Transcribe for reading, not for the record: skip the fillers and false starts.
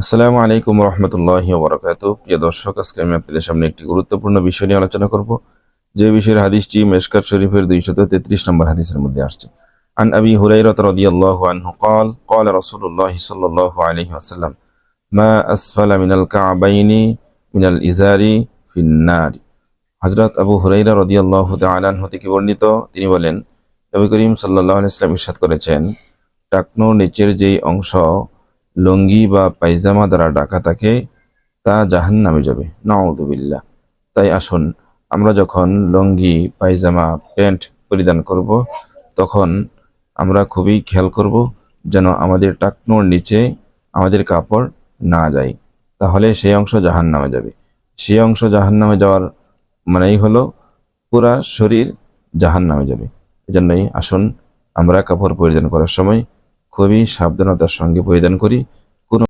আসসালামু আলাইকুম রহমতুল্লাহি ওয়া বারাকাতুহু। প্রিয় দর্শক, আজকে আমি আপনাদের সামনে একটি গুরুত্বপূর্ণ বিষয় নিয়ে আলোচনা করব, যে বিষয়ের হাদিসটি মিশকাত শরীফের 233 নম্বর হাদিসের মধ্যে আসছে। আন আবি হুরায়রা রাদিয়াল্লাহু আনহু قال قال رسول الله صلى الله عليه وسلم ما أسفل من الكعبين من الإزار في النار। হযরত আবু হুরায়রা রাদিয়াল্লাহু তাআলা আনহু থেকে বর্ণিত, তিনি বলেন, নবী করিম সাল্লাল্লাহু আলাইহি ওয়াসাল্লাম ইরশাদ করেছেন, টাকনোর নিচের যেই অংশ লুঙ্গি বা পায়জামা দ্বারা ঢাকা থাকে তা জাহান্নামে যাবে। নাউযুবিল্লাহ। তাই আসুন, আমরা যখন লুঙ্গি, পায়জামা, প্যান্ট পরিধান করব, তখন আমরা খুবই খেয়াল করব যেন আমাদের টাকনোর নিচে আমাদের কাপড় না যায়, তাহলে সেই অংশ জাহান্নামে যাবে। সেই অংশ জাহান্নামে যাওয়ার মানেই হলো পুরা শরীর জাহান্নামে যাবে। এজন্যই আসুন আমরা কাপড় পরিধান করার সময় খুবই সাবধানতার সঙ্গে পরিধান করি